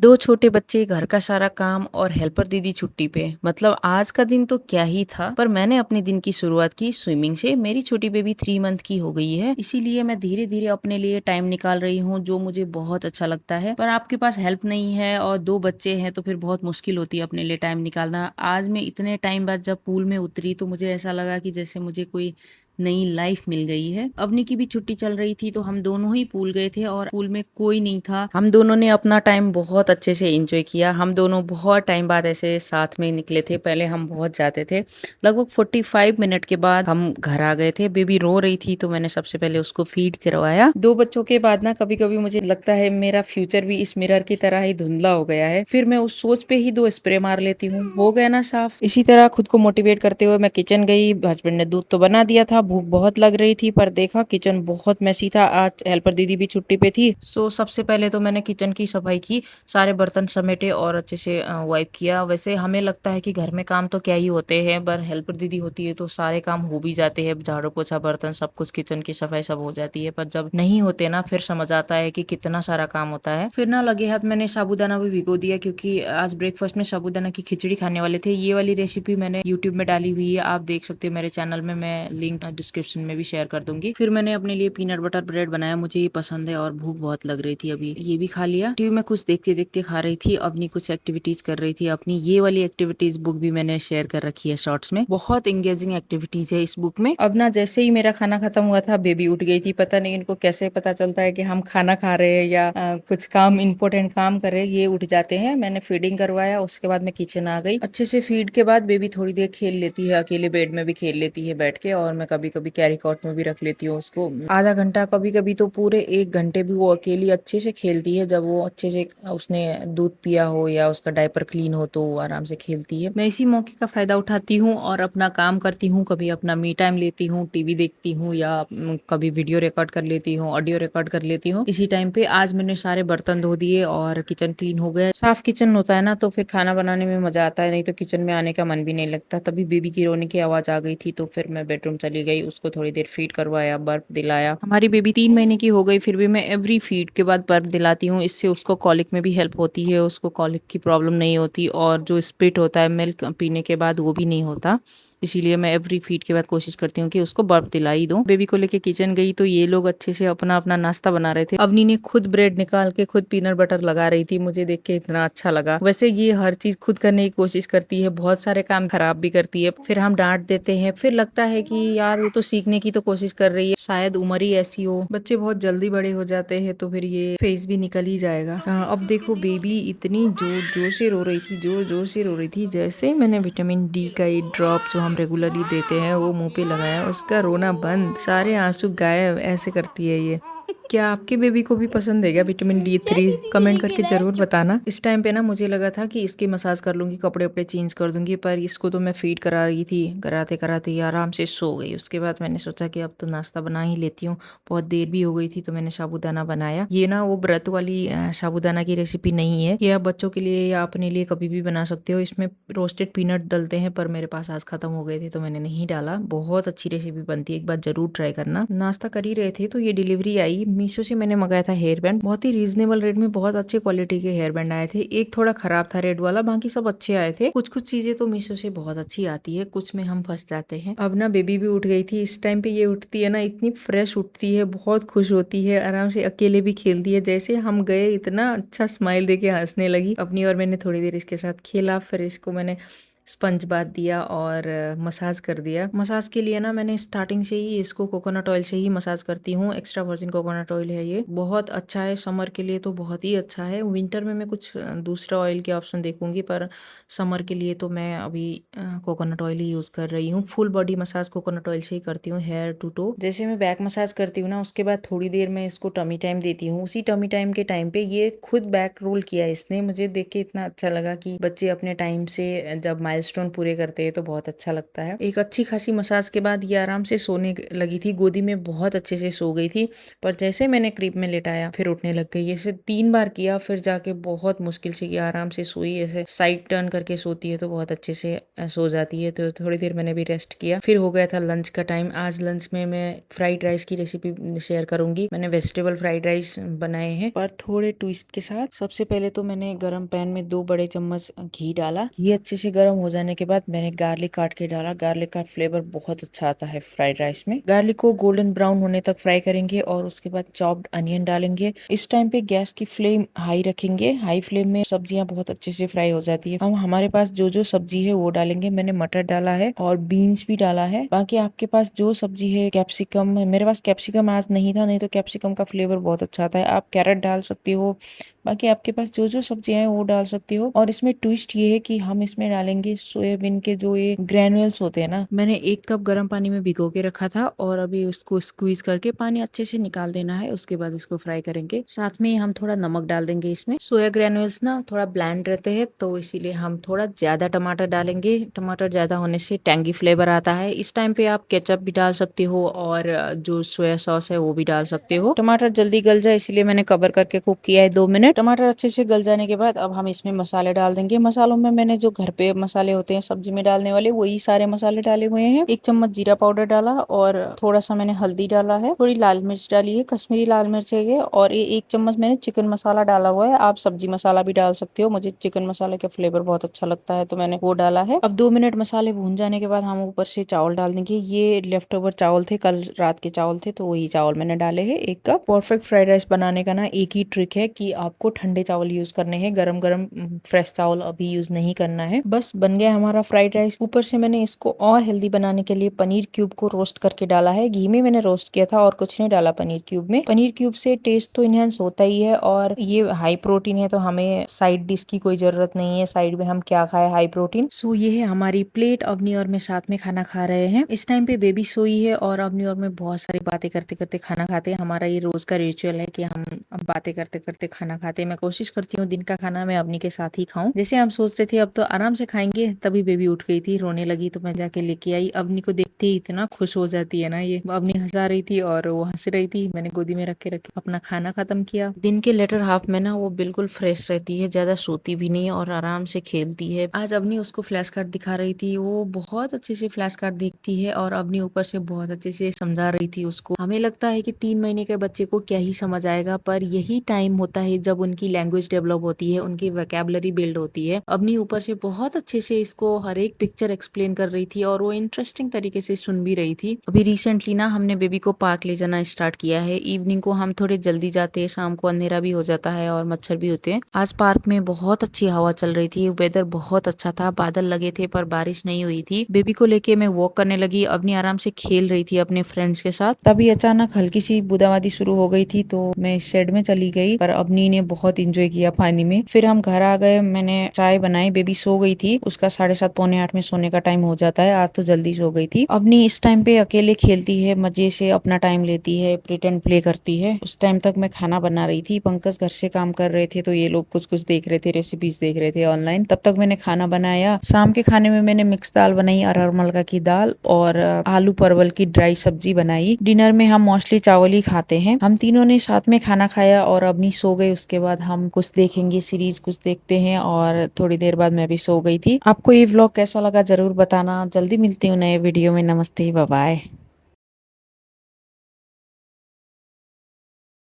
2 छोटे बच्चे, घर का सारा काम और हेल्पर दीदी छुट्टी पे। मतलब आज का दिन तो क्या ही था, पर मैंने अपने दिन की शुरुआत की स्विमिंग से। मेरी छोटी बेबी 3 मंथ की हो गई है, इसीलिए मैं धीरे-धीरे अपने लिए टाइम निकाल रही हूँ, जो मुझे बहुत अच्छा लगता है। पर आपके पास हेल्प नहीं है और 2 बच्चे हैं, तो फिर बहुत मुश्किल होती है अपने लिए टाइम निकालना। आज मैं इतने टाइम बाद जब पूल में उतरी, तो मुझे ऐसा लगा कि जैसे मुझे कोई नई लाइफ मिल गई है। अवनी की भी छुट्टी चल रही थी, तो हम दोनों ही पूल गए थे और पूल में कोई नहीं था। हम दोनों ने अपना टाइम बहुत अच्छे से एंजॉय किया। हम दोनों बहुत टाइम बाद ऐसे साथ में निकले थे। पहले हम बहुत जाते थे। लगभग 45 मिनट के बाद हम घर आ गए थे। बेबी रो रही थी, तो मैंने सबसे पहले उसको फीड करवाया। 2 बच्चों के बाद ना कभी-कभी मुझे लगता है मेरा फ्यूचर भी इस मिरर की तरह ही धुंधला हो गया है। फिर मैं उस सोच पे ही 2 स्प्रे मार लेती हूँ, हो गया ना साफ। इसी तरह खुद को मोटिवेट करते हुए मैं किचन गई। हस्बैंड ने दूध तो बना दिया था, भूख बहुत लग रही थी, पर देखा किचन बहुत मेसी था। आज हेल्पर दीदी भी छुट्टी पे थी, सो सबसे पहले तो मैंने किचन की सफाई की, सारे बर्तन समेटे और अच्छे से वाइप किया। वैसे हमें लगता है कि घर में काम तो क्या ही होते हैं, पर हेल्पर दीदी होती है तो सारे काम हो भी जाते हैं। झाड़ू पोछा, बर्तन, सब कुछ, किचन की सफाई सब हो जाती है। पर जब नहीं होते ना, फिर समझ आता है कि कितना सारा काम होता है। फिर ना लगे हाथ मैंने साबूदाना भी भिगो दिया, क्योंकि आज ब्रेकफास्ट में साबूदाना की खिचड़ी खाने वाले थे। ये वाली रेसिपी मैंने यूट्यूब में डाली हुई है, आप देख सकते हो मेरे चैनल में। मैं लिंक डिस्क्रिप्शन में भी शेयर कर दूंगी। फिर मैंने अपने लिए पीनट बटर ब्रेड बनाया, मुझे ये पसंद है और भूख बहुत लग रही थी अभी। ये भी खा लिया। टीवी में कुछ देखते देखते खा रही थी, अपनी कुछ एक्टिविटीज कर रही थी। अपनी ये वाली एक्टिविटीज बुक भी मैंने शेयर कर रखी है शॉर्ट्स में। बहुत एंगेजिंग एक्टिविटीज है इस बुक में। अब ना जैसे ही मेरा खाना खत्म हुआ था, बेबी उठ गई थी। पता नहीं इनको कैसे पता चलता है कि हम खाना खा रहे हैं या कुछ काम, इंपॉर्टेंट काम कर रहे हैं, ये उठ जाते हैं। मैंने फीडिंग करवाया, उसके बाद मैं किचन आ गई। अच्छे से फीड के बाद बेबी थोड़ी देर खेल लेती है, अकेले बेड में भी खेल लेती है बैठ के, और मैं कभी कभी कैरी कॉट में भी रख लेती हूँ उसको। आधा घंटा, कभी कभी तो पूरे 1 घंटे भी वो अकेली अच्छे से खेलती है। जब वो अच्छे से उसने दूध पिया हो या उसका डायपर क्लीन हो, तो वो आराम से खेलती है। मैं इसी मौके का फायदा उठाती हूँ और अपना काम करती हूँ। कभी अपना मी टाइम लेती हूँ, टीवी देखती हूँ, या कभी वीडियो रिकॉर्ड कर लेती हूँ, ऑडियो रिकॉर्ड कर लेती हूँ। इसी टाइम पे आज मैंने सारे बर्तन धो दिए और किचन क्लीन हो गया। साफ किचन होता है ना, तो फिर खाना बनाने में मजा आता है, नहीं तो किचन में आने का मन भी नहीं लगता। तभी बेबी की रोने की आवाज आ गई थी, तो फिर मैं बेडरूम चली गई, उसको थोड़ी देर फीड करवाया, बर्फ दिलाया। हमारी बेबी 3 महीने की हो गई, फिर भी मैं एवरी फीड के बाद बर्फ दिलाती हूँ। इससे उसको कॉलिक में भी हेल्प होती है, उसको कॉलिक की प्रॉब्लम नहीं होती, और जो स्पिट होता है मिल्क पीने के बाद, वो भी नहीं होता। इसीलिए मैं एवरी फीड के बाद कोशिश करती हूँ कि उसको बर्फ दिलाई दूं। बेबी को लेके किचन गई, तो ये लोग अच्छे से अपना अपना नाश्ता बना रहे थे। अवनी ने खुद ब्रेड निकाल के खुद पीनट बटर लगा रही थी, मुझे देख के इतना अच्छा लगा। वैसे ये हर चीज खुद करने की कोशिश करती है, बहुत सारे काम खराब भी करती है, फिर हम डांट देते हैं। फिर लगता है कि यार वो तो सीखने की तो कोशिश कर रही है, शायद उम्र ही ऐसी हो। बच्चे बहुत जल्दी बड़े हो जाते हैं, तो फिर ये फेज भी निकल ही जाएगा। अब देखो बेबी इतनी जोर जोर से रो रही थी, जोर जोर से रो रही थी। जैसे ही मैंने विटामिन डी का एक ड्रॉप जो हम रेगुलरली देते हैं वो मुंह पे लगाया, उसका रोना बंद, सारे आंसू गायब। ऐसे करती है ये। क्या आपके बेबी को भी पसंद है क्या विटामिन D3? कमेंट करके जरूर बताना। इस टाइम पे ना मुझे लगा था कि इसकी मसाज कर लूंगी, कपड़े वपड़े चेंज कर दूंगी, पर इसको तो मैं फीड करा रही थी, कराते कराते ही आराम से सो गई। उसके बाद मैंने सोचा कि अब तो नाश्ता बना ही लेती हूँ, बहुत देर भी हो गई थी, तो मैंने साबूदाना बनाया। ये ना वो व्रत वाली साबूदाना की रेसिपी नहीं है, ये आप बच्चों के लिए या अपने लिए कभी भी बना सकते हो। इसमें रोस्टेड पीनट डलते हैं, पर मेरे पास आज खत्म हो गए थे, तो मैंने नहीं डाला। बहुत अच्छी रेसिपी बनती है, एक बार जरूर ट्राई करना। नाश्ता कर ही रहे थे, तो ये डिलीवरी आई। मीशो से मैंने मंगाया था हेयर बैंड, बहुत ही रीजनेबल रेट में बहुत अच्छे क्वालिटी के हेयर बैंड आए थे। एक थोड़ा खराब था रेड वाला, बाकी सब अच्छे आए थे। कुछ कुछ चीजें तो मीशो से बहुत अच्छी आती है, कुछ में हम फंस जाते हैं। अब ना बेबी भी उठ गई थी। इस टाइम पे ये उठती है ना, इतनी फ्रेश उठती है, बहुत खुश होती है, आराम से अकेले भी खेलती है। जैसे हम गए, इतना अच्छा स्माइल देके हंसने लगी अपनी, और मैंने थोड़ी देर इसके साथ खेला। फिर इसको मैंने स्पंज बाथ दिया और मसाज कर दिया। मसाज के लिए ना मैंने स्टार्टिंग से ही इसको कोकोनट ऑयल से ही मसाज करती हूँ। एक्स्ट्रा वर्जिन कोकोनट ऑयल है, ये बहुत अच्छा है समर के लिए, तो बहुत ही अच्छा है। विंटर में मैं कुछ दूसरा ऑयल के ऑप्शन देखूंगी, पर समर के लिए तो मैं अभी कोकोनट ऑयल ही यूज कर रही हूँ। Full body massage coconut oil से ही करती हूँ, हेयर टू टो। जैसे मैं बैक मसाज करती हूँ ना, उसके बाद थोड़ी देर मैं इसको टमी टाइम देती हूँ। उसी टमी टाइम के टाइम पे ये खुद बैक रोल किया इसने, मुझे देख के इतना अच्छा लगा कि बच्चे अपने टाइम से जब माइलस्टोन पूरे करते हैं तो बहुत अच्छा लगता है। एक अच्छी खासी मसाज के बाद ये आराम से सोने लगी थी, गोदी में बहुत अच्छे से सो गई थी। पर जैसे मैंने क्रीब में लेटाया फिर उठने लग गई। ऐसे 3 बार किया, फिर जाके बहुत मुश्किल से ये आराम से सोई। ऐसे साइड टर्न करके सोती है तो बहुत अच्छे से सो जाती है। तो थोड़ी देर मैंने भी रेस्ट किया। फिर हो गया था लंच का टाइम। आज लंच में मैं फ्राइड राइस की रेसिपी शेयर करूंगी। मैंने वेजिटेबल फ्राइड राइस बनाए हैं पर थोड़े ट्विस्ट के साथ। सबसे पहले तो मैंने गरम पैन में 2 बड़े चम्मच घी डाला। घी अच्छे से गर्म हो जाने के बाद मैंने गार्लिक काट के डाला। गार्लिक का फ्लेवर बहुत अच्छा आता है फ्राइड राइस में। गार्लिक को गोल्डन ब्राउन होने तक फ्राई करेंगे और उसके बाद चॉप्ड अनियन डालेंगे। इस टाइम पे गैस की फ्लेम हाई रखेंगे। हाई फ्लेम में सब्जियां बहुत अच्छे से फ्राई हो जाती है। हम हमारे पास जो जो सब्जी है वो डालेंगे। मैंने मटर डाला है और बीन्स भी डाला है। बाकी आपके पास जो सब्जी है, कैप्सिकम, मेरे पास कैप्सिकम आज नहीं था, नहीं तो कैप्सिकम का फ्लेवर बहुत अच्छा आता है। आप कैरेट डाल सकते हो। बाकी आपके पास जो जो सब्जियां हैं वो डाल सकते हो। और इसमें ट्विस्ट ये है कि हम इसमें डालेंगे सोयाबीन के जो ये ग्रेनुअल्स होते हैं ना। मैंने 1 कप गर्म पानी में भिगो के रखा था और अभी उसको स्क्वीज करके पानी अच्छे से निकाल देना है। उसके बाद इसको फ्राई करेंगे। साथ में हम थोड़ा नमक डाल देंगे इसमें। सोया ग्रेनुअल्स ना थोड़ा ब्लैंड रहते हैं तो इसीलिए हम थोड़ा ज्यादा टमाटर डालेंगे। टमाटर ज्यादा होने से टैंगी फ्लेवर आता है। इस टाइम पे आप केचप भी डाल सकते हो और जो सोया सॉस है वो भी डाल सकते हो। टमाटर जल्दी गल जाए इसलिए मैंने कवर करके कुक किया है 2 मिनट। टमाटर अच्छे से गल जाने के बाद अब हम इसमें मसाले डाल देंगे। मसालों में मैंने जो घर पे मसाले होते हैं सब्जी में डालने वाले वही सारे मसाले डाले हुए हैं। 1 चम्मच जीरा पाउडर डाला और थोड़ा सा मैंने हल्दी डाला है। थोड़ी लाल मिर्च डाली है, कश्मीरी लाल मिर्च है ये। और ये 1 चम्मच मैंने चिकन मसाला डाला हुआ है। आप सब्जी मसाला भी डाल सकते हो। मुझे चिकन मसाले का फ्लेवर बहुत अच्छा लगता है तो मैंने वो डाला है। अब 2 मिनट मसाले भून जाने के बाद हम ऊपर से चावल डाल देंगे। ये लेफ्ट ओवर चावल थे, कल रात के चावल थे तो वही चावल मैंने डाले हैं 1 कप। परफेक्ट फ्राइड राइस बनाने का ना एक ही ट्रिक है कि आपको ठंडे चावल यूज करने हैं। गरम गरम फ्रेश चावल अभी यूज नहीं करना है। बस बन गया हमारा फ्राइड राइस। ऊपर से मैंने इसको और हेल्दी बनाने के लिए पनीर क्यूब को रोस्ट करके डाला है। घी में मैंने रोस्ट किया था और कुछ नहीं डाला पनीर क्यूब में। पनीर क्यूब से टेस्ट तो इनहेंस होता ही है और ये हाई प्रोटीन है तो हमें साइड डिश की कोई जरूरत नहीं है। साइड में हम क्या खाए, हाई प्रोटीन। सो ये है हमारी प्लेट। अवनी और मैं साथ में खाना खा रहे हैं। इस टाइम पे बेबी सोई है और अवनी और मैं बहुत सारी बातें करते करते खाना खाते हैं। हमारा ये रोज का रिचुअल है कि हम बातें करते करते खाना खाते हैं। मैं कोशिश करती हूँ दिन का खाना मैं अवनी के साथ ही खाऊं। जैसे हम सोच रहे थे अब तो आराम से खाएंगे तभी बेबी उठ गई थी, रोने लगी तो मैं जाके लेके आई। अवनी को देखते ही इतना खुश हो जाती है ना ये। अवनी हंसा रही थी और वो हंस रही थी। मैंने गोदी में रख के अपना खाना खत्म किया। दिन के लेटर हाफ में ना वो बिल्कुल फ्रेश रहती है, ज्यादा सोती भी नहीं है और आराम से खेलती है। आज अवनी उसको फ्लैश कार्ड दिखा रही थी। वो बहुत अच्छे से फ्लैश कार्ड देखती है और अवनी ऊपर से बहुत अच्छे से समझा रही थी उसको। हमें लगता है कि 3 महीने के बच्चे को क्या ही समझ आएगा, पर यही टाइम होता है जब उनकी लैंग्वेज डेवलप होती है, उनकी वोकैबुलरी बिल्ड होती है। अपनी ऊपर से बहुत अच्छे से इसको हर एक पिक्चर एक्सप्लेन कर रही थी और वो इंटरेस्टिंग तरीके से सुन भी रही थी। अभी रिसेंटली ना हमने बेबी को पार्क ले जाना स्टार्ट किया है। इवनिंग को हम थोड़े जल्दी जाते हैं, शाम को अंधेरा भी हो जाता है और मच्छर भी होते हैं। आज पार्क में बहुत अच्छी हवा चल रही थी, वेदर बहुत अच्छा था, बादल लगे थे पर बारिश नहीं हुई थी। बेबी को लेके मैं वॉक करने लगी। अपनी आराम से खेल रही थी अपने फ्रेंड्स के साथ। तभी अचानक हल्की सी बूंदाबांदी शुरू हो गई थी तो मैं शेड में चली गई, पर अपनी ने बहुत इंजॉय किया पानी में। फिर हम घर आ गए, मैंने चाय बनाई। बेबी सो गई थी, उसका 7:30 पौने 8 में सोने का टाइम हो जाता है। आज तो जल्दी सो गई थी। अपनी इस टाइम पे अकेले खेलती है, मजे से अपना टाइम लेती है, प्रिटेंड प्ले करती है। उस टाइम तक मैं खाना बना रही थी। पंकज घर से काम कर रहे थे तो ये लोग कुछ कुछ देख रहे थे, रेसिपीज देख रहे थे ऑनलाइन। तब तक मैंने खाना बनाया। शाम के खाने में मैंने मिक्स दाल बनाई, अरहर मलका की दाल और आलू परवल की ड्राई सब्जी बनाई। डिनर में हम मोस्टली चावल ही खाते हैं। हम तीनों ने साथ में खाना खाया और अपनी सो गए। उसके बाद हम कुछ देखेंगे, सीरीज कुछ देखते हैं और थोड़ी देर बाद मैं भी सो गई थी। आपको ये व्लॉग कैसा लगा जरूर बताना। जल्दी मिलती हूँ नए वीडियो में। नमस्ते, बाय बाय।